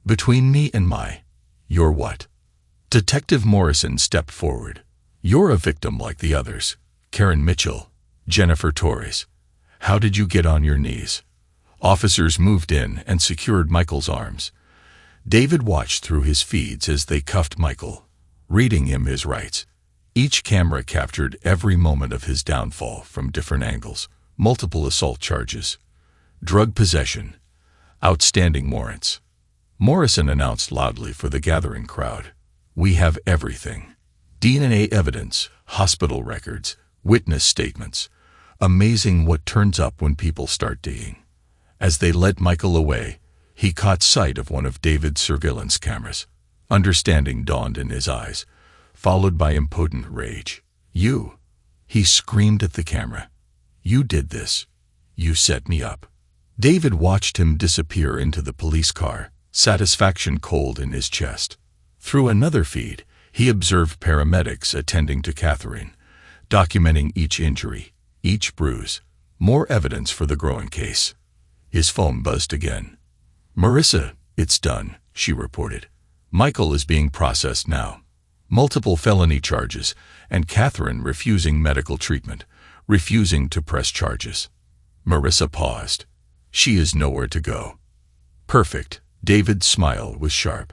Between me and you're what? Detective Morrison stepped forward. You're a victim like the others. Karen Mitchell, Jennifer Torres. How did you get on your knees? Officers moved in and secured Michael's arms. David watched through his feeds as they cuffed Michael, reading him his rights. Each camera captured every moment of his downfall from different angles. Multiple assault charges, drug possession, outstanding warrants. Morrison announced loudly for the gathering crowd. We have everything. DNA evidence, hospital records, witness statements. Amazing what turns up when people start digging. As they led Michael away, he caught sight of one of David's surveillance cameras. Understanding dawned in his eyes, followed by impotent rage. You, he screamed at the camera. You did this. You set me up. David watched him disappear into the police car, satisfaction cold in his chest. Through another feed, he observed paramedics attending to Catherine, documenting each injury, each bruise. More evidence for the growing case. His phone buzzed again. Marissa, it's done, she reported. Michael is being processed now. Multiple felony charges, and Catherine refusing medical treatment, refusing to press charges. Marissa paused. She is nowhere to go. Perfect. David's smile was sharp.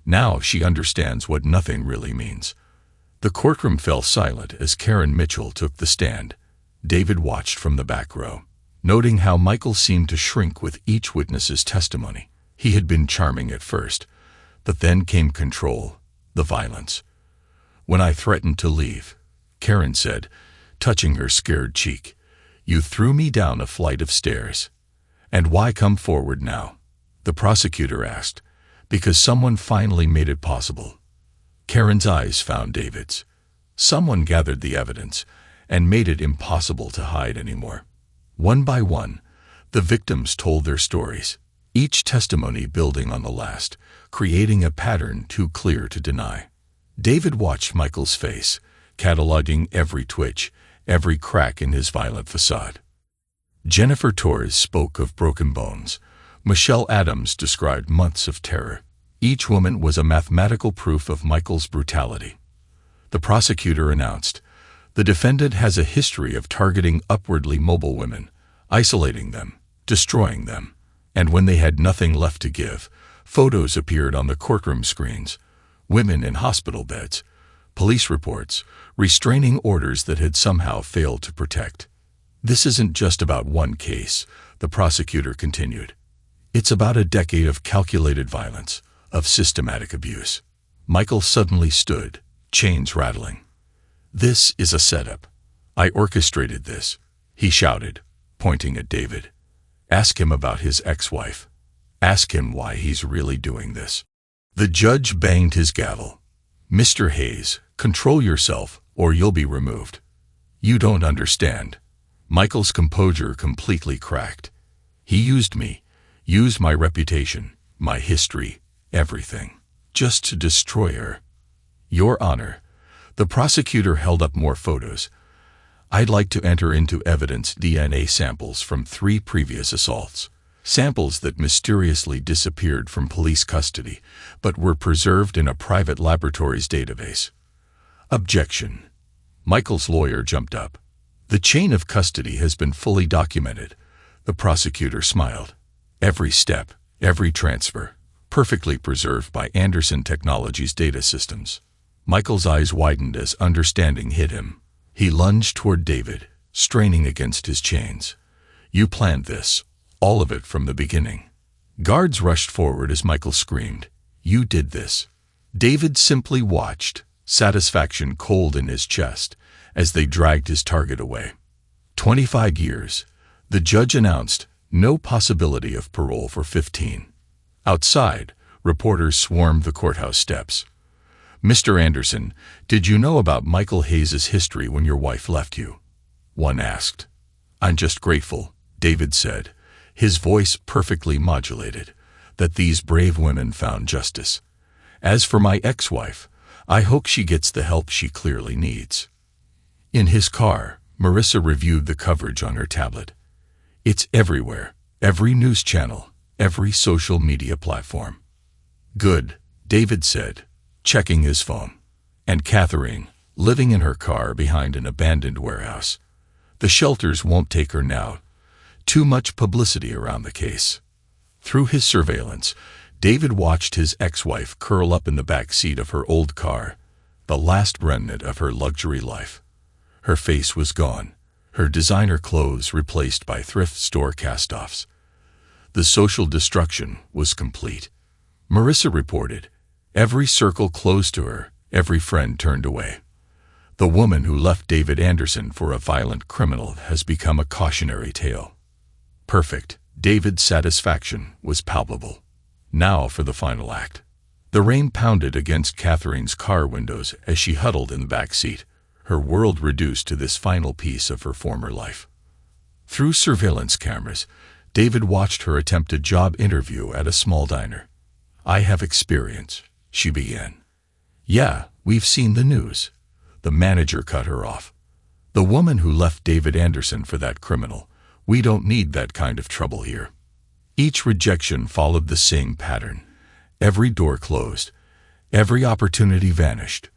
Now she understands what nothing really means. The courtroom fell silent as Karen Mitchell took the stand. David watched from the back row, noting how Michael seemed to shrink with each witness's testimony. He had been charming at first, but then came control, the violence. When I threatened to leave, Karen said, touching her scared cheek, you threw me down a flight of stairs. And why come forward now? The prosecutor asked. Because someone finally made it possible. Karen's eyes found David's. Someone gathered the evidence and made it impossible to hide anymore. One by one, the victims told their stories, each testimony building on the last, creating a pattern too clear to deny. David watched Michael's face, cataloging every twitch, every crack in his violent facade. Jennifer Torres spoke of broken bones. Michelle Adams described months of terror. Each woman was a mathematical proof of Michael's brutality. The prosecutor announced, "The defendant has a history of targeting upwardly mobile women, isolating them, destroying them, and when they had nothing left to give, photos appeared on the courtroom screens, women in hospital beds, police reports, restraining orders that had somehow failed to protect. This isn't just about one case," the prosecutor continued. "It's about a decade of calculated violence, of systematic abuse." Michael suddenly stood, chains rattling. "This is a setup. I orchestrated this," he shouted, pointing at David. "Ask him about his ex-wife. Ask him why he's really doing this." The judge banged his gavel. "Mr. Hayes, control yourself or you'll be removed." "You don't understand." Michael's composure completely cracked. "He used me, used my reputation, my history, everything, just to destroy her." "Your Honor," the prosecutor held up more photos. "I'd like to enter into evidence DNA samples from 3 previous assaults, samples that mysteriously disappeared from police custody but were preserved in a private laboratory's database." "Objection." Michael's lawyer jumped up. "The chain of custody has been fully documented." The prosecutor smiled. "Every step, every transfer, perfectly preserved by Anderson Technologies data systems." Michael's eyes widened as understanding hit him. He lunged toward David, straining against his chains. "You planned this, all of it from the beginning." Guards rushed forward as Michael screamed, "You did this." David simply watched, satisfaction cold in his chest, as they dragged his target away. 25 years. The judge announced, no possibility of parole for 15. Outside, reporters swarmed the courthouse steps. "Mr. Anderson, did you know about Michael Hayes' history when your wife left you?" one asked. "I'm just grateful," David said, his voice perfectly modulated, "that these brave women found justice. As for my ex-wife, I hope she gets the help she clearly needs." In his car, Marissa reviewed the coverage on her tablet. "It's everywhere, every news channel, every social media platform." "Good," David said, checking his phone. "And Catherine, living in her car behind an abandoned warehouse. The shelters won't take her now. Too much publicity around the case." Through his surveillance, David watched his ex-wife curl up in the back seat of her old car, the last remnant of her luxury life. Her face was gone, her designer clothes replaced by thrift store cast-offs. The social destruction was complete. Marissa reported, every circle closed to her, every friend turned away. The woman who left David Anderson for a violent criminal has become a cautionary tale. Perfect. David's satisfaction was palpable. Now for the final act. The rain pounded against Catherine's car windows as she huddled in the back seat, her world reduced to this final piece of her former life. Through surveillance cameras, David watched her attempt a job interview at a small diner. "I have experience," she began. "Yeah, we've seen the news." The manager cut her off. "The woman who left David Anderson for that criminal, we don't need that kind of trouble here." Each rejection followed the same pattern. Every door closed. Every opportunity vanished.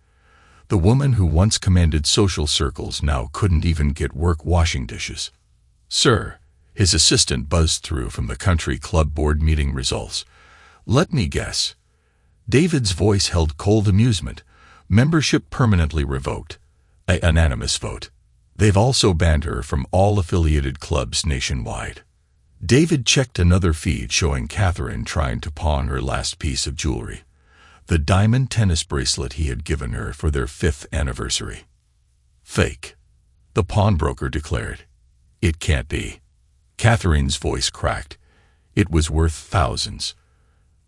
The woman who once commanded social circles now couldn't even get work washing dishes. "Sir," his assistant buzzed through from the country club board meeting results. "Let me guess." David's voice held cold amusement. "Membership permanently revoked. A unanimous vote. They've also banned her from all affiliated clubs nationwide." David checked another feed showing Catherine trying to pawn her last piece of jewelry, the diamond tennis bracelet he had given her for their 5th anniversary. "Fake," the pawnbroker declared. "It can't be." Catherine's voice cracked. "It was worth thousands."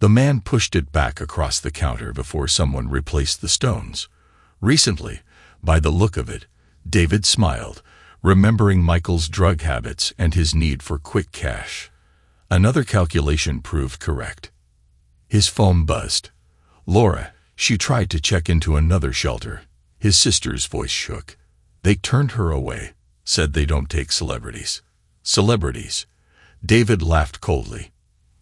The man pushed it back across the counter before someone replaced the stones. Recently, by the look of it, David smiled, remembering Michael's drug habits and his need for quick cash. Another calculation proved correct. His phone buzzed. Laura, she tried to check into another shelter. His sister's voice shook. They turned her away, said they don't take celebrities. Celebrities? David laughed coldly.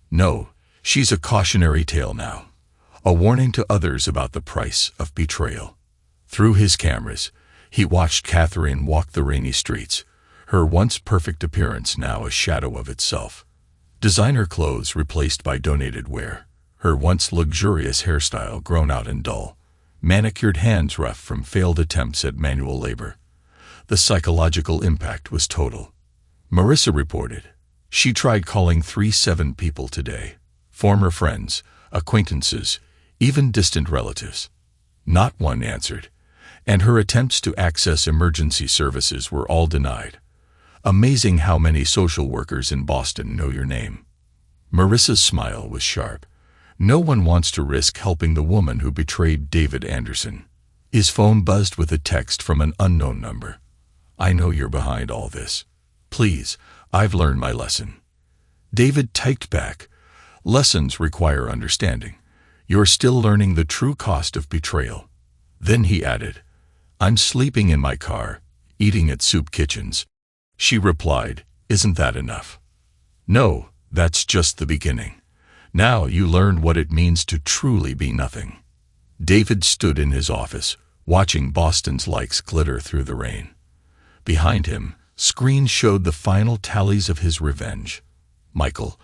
No, she's a cautionary tale now. A warning to others about the price of betrayal. Through his cameras, he watched Catherine walk the rainy streets, her once perfect appearance now a shadow of itself. Designer clothes replaced by donated wear, her once luxurious hairstyle grown out and dull, manicured hands rough from failed attempts at manual labor. The psychological impact was total. Marissa reported. She tried calling 3-7 people today, former friends, acquaintances, even distant relatives. Not one answered, and her attempts to access emergency services were all denied. Amazing how many social workers in Boston know your name. Marissa's smile was sharp. No one wants to risk helping the woman who betrayed David Anderson. His phone buzzed with a text from an unknown number. I know you're behind all this. Please, I've learned my lesson. David typed back. Lessons require understanding. You're still learning the true cost of betrayal. Then he added, I'm sleeping in my car, eating at soup kitchens. She replied, Isn't that enough? No, that's just the beginning. Now you learned what it means to truly be nothing. David stood in his office, watching Boston's lights glitter through the rain. Behind him, screens showed the final tallies of his revenge. Michael,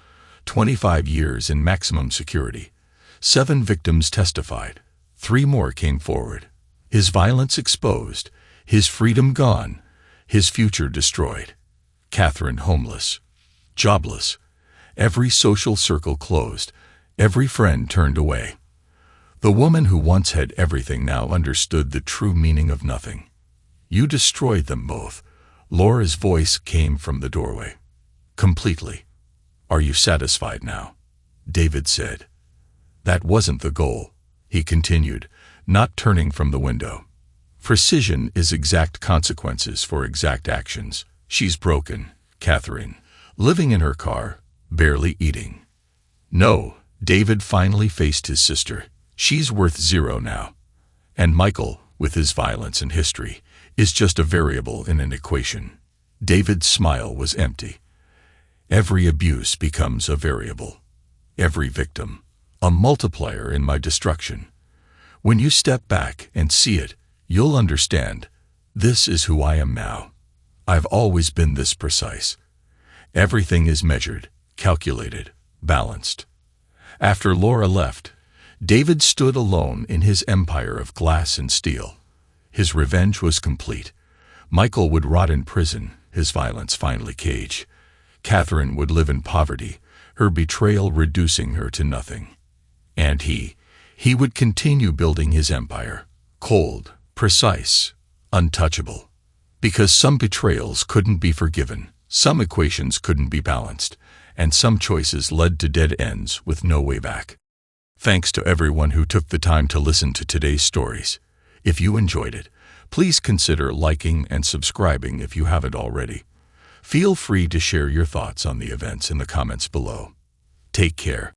25 years in maximum security. 7 victims testified. 3 more came forward. His violence exposed, his freedom gone, his future destroyed. Catherine homeless, jobless, every social circle closed, every friend turned away. The woman who once had everything now understood the true meaning of nothing. You destroyed them both. Laura's voice came from the doorway. Completely. Are you satisfied now? David said. That wasn't the goal, he continued, not turning from the window. Precision is exact consequences for exact actions. She's broken, Catherine, living in her car, barely eating. No, David finally faced his sister. She's worth 0 now. And Michael, with his violence and history, is just a variable in an equation. David's smile was empty. Every abuse becomes a variable. Every victim, a multiplier in my destruction. When you step back and see it, you'll understand. This is who I am now. I've always been this precise. Everything is measured, calculated, balanced. After Laura left, David stood alone in his empire of glass and steel. His revenge was complete. Michael would rot in prison, his violence finally caged. Catherine would live in poverty, her betrayal reducing her to nothing. And he would continue building his empire, cold, precise, untouchable. Because some betrayals couldn't be forgiven, some equations couldn't be balanced, and some choices led to dead ends with no way back. Thanks to everyone who took the time to listen to today's stories. If you enjoyed it, please consider liking and subscribing if you haven't already. Feel free to share your thoughts on the events in the comments below. Take care.